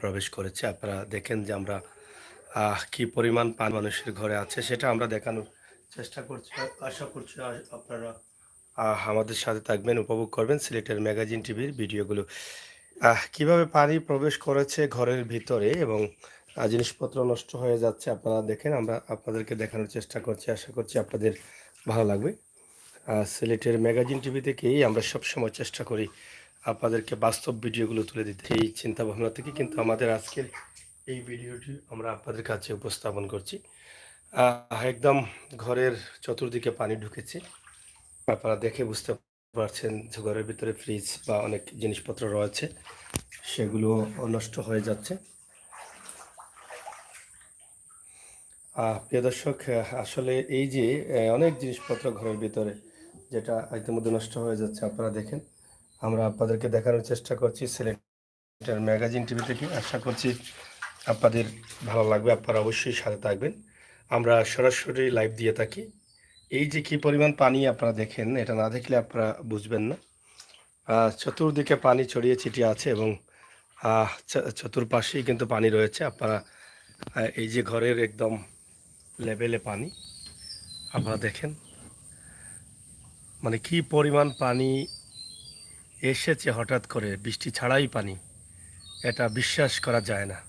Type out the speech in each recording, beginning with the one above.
প্রবেশ করেছে। আপনারা দেখেন যে আমরা কি পরিমাণ পানি মানুষের ঘরে আছে সেটা আমরা দেখানোর চেষ্টা করছি। আশা করছি আপনারা আমাদের সাথে থাকবেন, উপভোগ করবেন সিলেটের ম্যাগাজিন টিভির ভিডিওগুলো। কিভাবে পানি প্রবেশ করেছে ঘরের ভিতরে এবং জিনিসপত্র নষ্ট হয়ে যাচ্ছে আপনারা দেখেন। আমরা আপনাদেরকে দেখানোর চেষ্টা করছি। আশা করছি আপনাদের ভালো লাগবে। সিলেটের ম্যাগাজিন টিভি থেকেই আমরা সবসময় চেষ্টা করি আপনাদেরকে বাস্তব ভিডিওগুলো তুলে দিতে। এই চিন্তা ভাবনা থেকে কিন্তু আমাদের আজকের এই ভিডিওটি আমরা আপনাদের কাছে উপস্থাপন করছি। একদম ঘরের চতুর্দিকে পানি ঢুকেছে। আপনারা দেখে বুঝতে পারছেন যে ঘরের ভিতরে ফ্রিজ বা অনেক জিনিসপত্র রয়েছে, সেগুলো নষ্ট হয়ে যাচ্ছে। প্রিয় দর্শক, আসলে এই যে অনেক জিনিসপত্র ঘরের ভিতরে যেটা ইতিমধ্যে নষ্ট হয়ে যাচ্ছে আপনারা দেখেন। আমরা আপনাদেরকে দেখানোর চেষ্টা করছি সিলেটের ম্যাগাজিন টিভি থেকে। আশা করছি আপনাদের ভালো লাগবে, আপনারা অবশ্যই সাথে থাকবেন। আমরা সরাসরি লাইভ দিয়ে থাকি। এই যে কি পরিমাণ পানি আপনারা দেখেন, এটা না দেখলে আপনারা বুঝবেন না। চতুর্দিকে পানি ছড়িয়ে ছিটিয়ে আছে এবং চতুর্পাশেই কিন্তু পানি রয়েছে। আপনারা এই যে ঘরের একদম লেভেলে পানি আপনারা দেখেন, মানে কি পরিমাণ পানি এসেছে হঠাৎ করে, বৃষ্টি ছাড়াই পানি, এটা বিশ্বাস করা যায় না।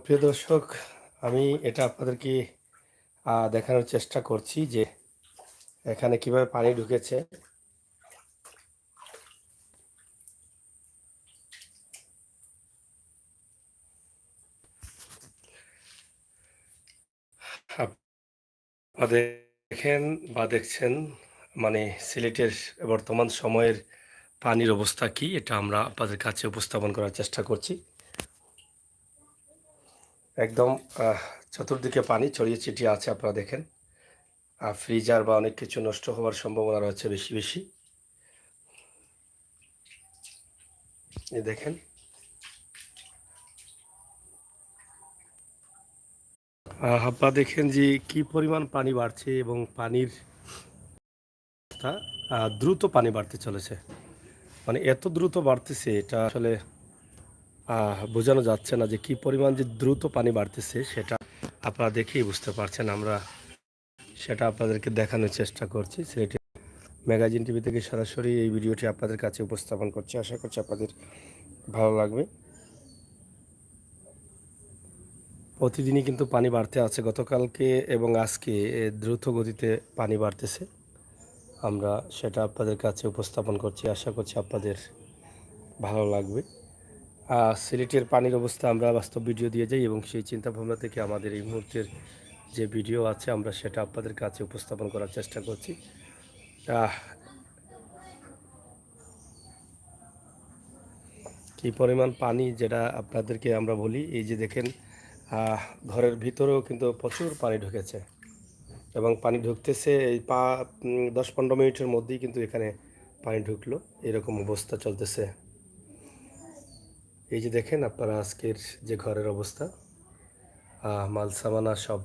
প্রিয় দর্শক, আমি এটা আপনাদেরকে দেখানোর চেষ্টা করছি যে এখানে কিভাবে পানি ঢুকেছে। আপনারা দেখেন বা দেখছেন, মানে সিলেটের বর্তমান সময়ের পানির অবস্থা কি, এটা আমরা আপনাদের কাছে উপস্থাপন করার চেষ্টা করছি। একদম চতুর্দিকে পানি ছড়িয়ে ছিটিয়ে আছে আপনারা দেখেন। ফ্রিজার বা অনেক কিছু নষ্ট হওয়ার সম্ভাবনা রয়েছে বেশি বেশি। এই দেখেন, আপনারা দেখেন যে কি পরিমাণ পানি বাড়ছে এবং পানির দ্রুত পানি বাড়তে চলেছে। মানে এত দ্রুত বাড়তেছে, এটা আসলে বোঝানো যাচ্ছে না যে কি পরিমাণ যে দ্রুত পানি বাড়তেছে, সেটা আপনারা দেখেই বুঝতে পারছেন। আমরা সেটা আপনাদেরকে দেখানোর চেষ্টা করছি। সিলেটি ম্যাগাজিন টিভি থেকে সরাসরি এই ভিডিওটি আপনাদের কাছে উপস্থাপন করছি। আশা করছি আপনাদের ভালো লাগবে। প্রতিদিনই কিন্তু পানি বাড়তে আছে, গতকালকে এবং আজকে দ্রুত গতিতে পানি বাড়তেছে। আমরা সেটা আপনাদের কাছে উপস্থাপন করছি। আশা করছি আপনাদের ভালো লাগবে। সিলেটের পানির অবস্থা আমরা বাস্তব ভিডিও দিয়ে যাই এবং সেই চিন্তাভাবনা থেকে আমাদের এই মুহূর্তের যে ভিডিও আছে আমরা সেটা আপনাদের কাছে উপস্থাপন করার চেষ্টা করছি। কি পরিমাণ পানি, যেটা আপনাদেরকে আমরা বলি, এই যে দেখেন ঘরের ভিতরেও কিন্তু প্রচুর পানি ঢুকেছে এবং পানি ঢুকতেছে এই 10-15 মিনিটের মধ্যেই কিন্তু এখানে পানি ঢুকলো, এরকম অবস্থা চলতেছে। এই যে দেখেন আপনারা আজকের যে ঘরের অবস্থা, মাল সামানা সব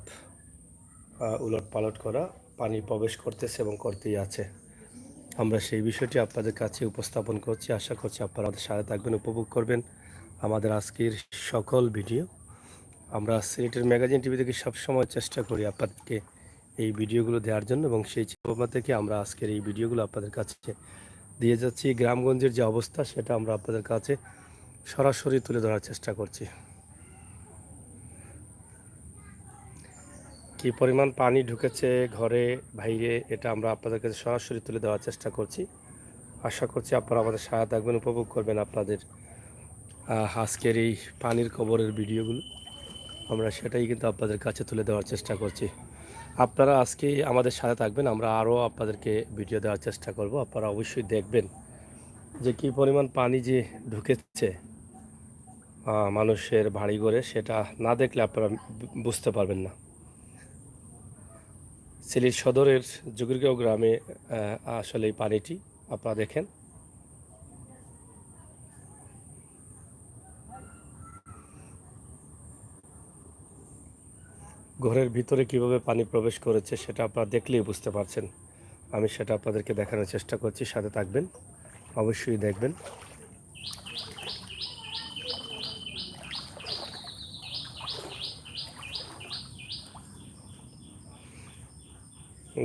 উলট পালট করা, পানি প্রবেশ করতেছে এবং করতেই আছে। আমরা সেই বিষয়টি আপনাদের কাছে উপস্থাপন করছি। আশা করছি আপনারা আমাদের সাথে থাকবেন, উপভোগ করবেন আমাদের আজকের সকল ভিডিও। আমরা সিলেটের ম্যাগাজিন টিভি থেকে সবসময় চেষ্টা করি আপনাদেরকে এই ভিডিওগুলো দেওয়ার জন্য এবং সেই চিন্তাভাবনা থেকে আমরা আজকের এই ভিডিওগুলো আপনাদের কাছে দিয়ে যাচ্ছি। গ্রামগঞ্জের যে অবস্থা সেটা আমরা আপনাদের কাছে সরাসরি তুলে ধরার চেষ্টা করছি। কি পরিমাণ পানি ঢুকেছে ঘরে বাইরে, এটা আমরা আপনাদের কাছে সরাসরি তুলে দেওয়ার চেষ্টা করছি। আশা করছি আপনারা আমাদের সাথে থাকবেন, উপভোগ করবেন আপনাদের আজকের এই পানির খবরের ভিডিওগুলো। আমরা সেটাই কিন্তু আপনাদের কাছে তুলে দেওয়ার চেষ্টা করছি। আপনারা আজকে আমাদের সাথে থাকবেন, আমরা আরও আপনাদেরকে ভিডিও দেওয়ার চেষ্টা করব। আপনারা অবশ্যই দেখবেন যে কী পরিমাণ পানি যে ঢুকেছে মানুষের বাড়িঘরে, সেটা না দেখলে আপনারা বুঝতে পারবেন না। সিলেট সদরের জুগিরগাঁও গ্রামে আসলে এই পানিটি আপনারা দেখেন। ঘরের ভিতরে কিভাবে পানি প্রবেশ করেছে সেটা আপনারা দেখলেই বুঝতে পারছেন। আমি সেটা আপনাদেরকে দেখানোর চেষ্টা করছি, সাথে থাকবেন, অবশ্যই দেখবেন।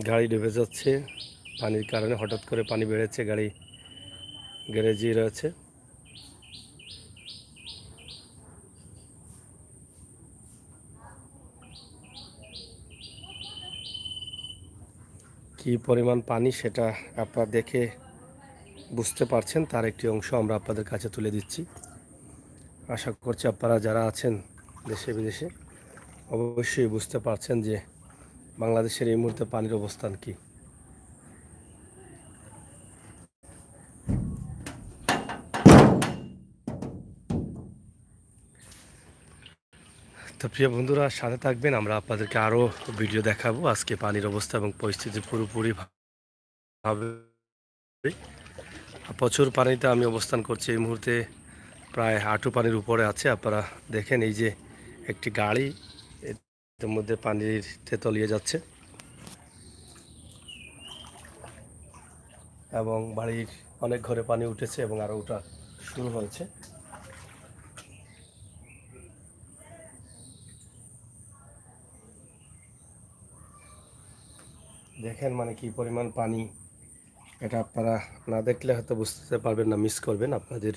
গাড়ি ডুবে যাচ্ছে পানির কারণে, হঠাৎ করে পানি বেড়েছে, গাড়ি গ্যারেজে রয়েছে। কি পরিমাণ পানি সেটা আপনারা দেখে বুঝতে পারছেন, তার একটি অংশ আমরা আপনাদের কাছে তুলে দিচ্ছি। আশা করছি আপনারা যারা আছেন দেশে বিদেশে অবশ্যই বুঝতে পারছেন যে বাংলাদেশের এই মুহূর্তে পানির অবস্থান কি। তো প্রিয় বন্ধুরা, সাথে থাকবেন, আমরা আপনাদেরকে আরও ভিডিও দেখাবো। আজকে পানির অবস্থা এবং পরিস্থিতি পুরোপুরি ভাবে প্রচুর পানিতে আমি অবস্থান করছি এই মুহূর্তে, প্রায় হাঁটু পানির উপরে আছে। আপনারা দেখেন এই যে একটি গাড়ি এর মধ্যে পানিতে তলিয়ে যাচ্ছে এবং বাড়ির অনেক ঘরে পানি উঠেছে এবং আরও ওঠা শুরু হয়েছে। দেখেন মানে কি পরিমাণ পানি, এটা আপনারা না দেখলে হয়তো বুঝতে পারবেন না, মিস করবেন। আপনাদের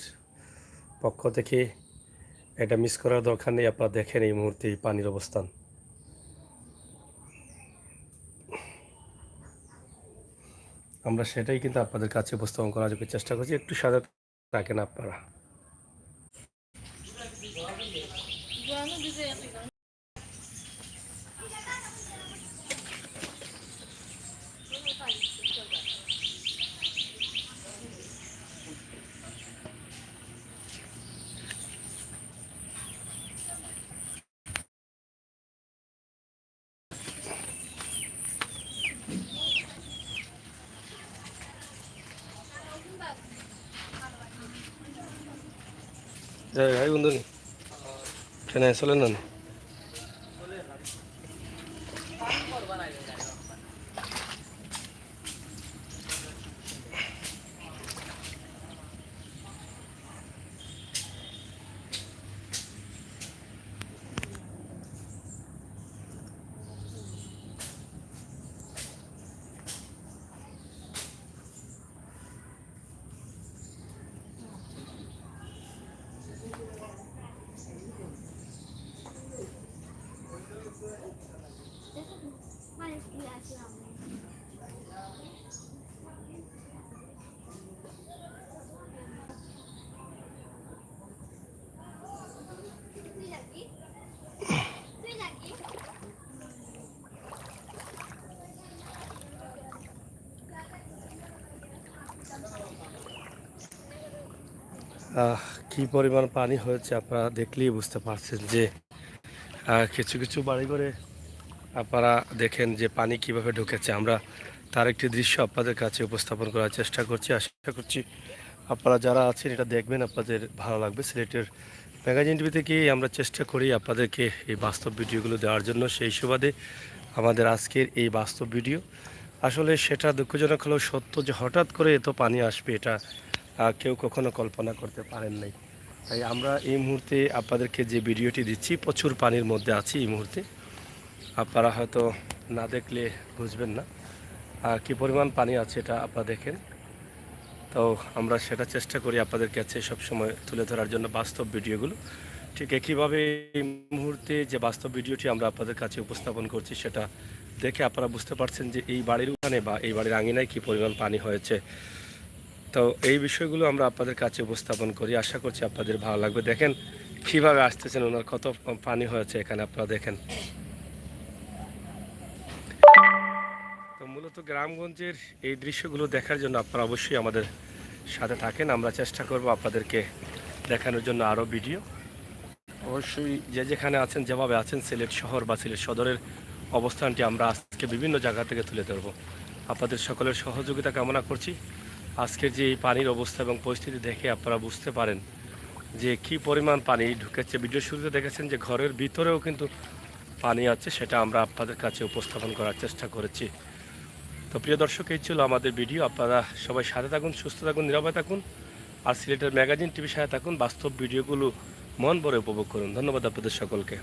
পক্ষ থেকে এটা মিস করার দরকার নেই, আপনারা দেখেন এই মুহূর্তে এই পানির অবস্থান। আমরা সেটাই কিন্তু আপনাদের কাছে উপস্থাপন করার চেষ্টা করছি, একটু সাথে থাকেন আপনারা। এই বন্ধু ট্রেনে চলেন না? কি পরিমাণ পানি হয়েছে আপনারা দেখলেই বুঝতে পারছেন যে কিছু কিছু বাড়িঘরে আপনারা দেখেন যে পানি কিভাবে ঢুকেছে। আমরা তার একটি দৃশ্য আপনাদের কাছে উপস্থাপন করার চেষ্টা করছি। আশা করছি আপনারা যারা আছেন এটা দেখবেন, আপনাদের ভালো লাগবে। সিলেটের ম্যাগাজিন টিভি থেকে আমরা চেষ্টা করি আপনাদেরকে এই বাস্তব ভিডিওগুলো দেওয়ার জন্য। সেই সুবাদে আমাদের আজকের এই বাস্তব ভিডিও, আসলে সেটা দুঃখজনক হলেও সত্য যে হঠাৎ করে এত পানি আসবে এটা কেউ কখনো কল্পনা করতে পারেন নাই। তাই আমরা এই মুহূর্তে আপনাদেরকে যে ভিডিওটি দিচ্ছি, প্রচুর পানির মধ্যে আছি এই মুহূর্তে। আপনারা হয়তো না দেখলে বুঝবেন না কী পরিমাণ পানি আছে, এটা আপনারা দেখেন। তো আমরা সেটা চেষ্টা করি আপনাদের কাছে সবসময় তুলে ধরার জন্য বাস্তব ভিডিওগুলো। ঠিক একইভাবে এই মুহূর্তে যে বাস্তব ভিডিওটি আমরা আপনাদের কাছে উপস্থাপন করছি, সেটা দেখে আপনারা বুঝতে পারছেন যে এই বাড়ির উঠানে বা এই বাড়ির আঙিনায় কী পরিমাণ পানি হয়েছে। তো এই বিষয়গুলো আমরা আপনাদের কাছে উপস্থাপন করি, আশা করছি আপনাদের ভালো লাগবে। দেখেন কীভাবে আসতেছেন, ওনার কত পানি হয়েছে এখানে আপনারা দেখেন। তো মূলত গ্রামগঞ্জের এই দৃশ্যগুলো দেখার জন্য আপনারা অবশ্যই আমাদের সাথে থাকেন। আমরা চেষ্টা করব আপনাদেরকে দেখানোর জন্য আরও ভিডিও। অবশ্যই যে যেখানে আছেন, যেভাবে আছেন, সিলেট শহর বা সিলেট সদরের অবস্থানটি আমরা আজকে বিভিন্ন জায়গা থেকে তুলে ধরব। আপনাদের সকলের সহযোগিতা কামনা করছি। আজকের যে এই পানির অবস্থা এবং পরিস্থিতি দেখে আপনারা বুঝতে পারেন যে কী পরিমাণ পানি ঢুকেছে। ভিডিও শুরুতে দেখেছেন যে ঘরের ভিতরেও কিন্তু পানি আছে, সেটা আমরা আপনাদের কাছে উপস্থাপন করার চেষ্টা করেছি। তো প্রিয় দর্শক, এই ছিল আমাদের ভিডিও। আপনারা সবাই সাথে থাকুন, সুস্থ থাকুন, নিরাপদে থাকুন, আর সিলেটের ম্যাগাজিন টিভির সাথে থাকুন। বাস্তব ভিডিওগুলো মন ভরে উপভোগ করুন। ধন্যবাদ আপনাদের সকলকে।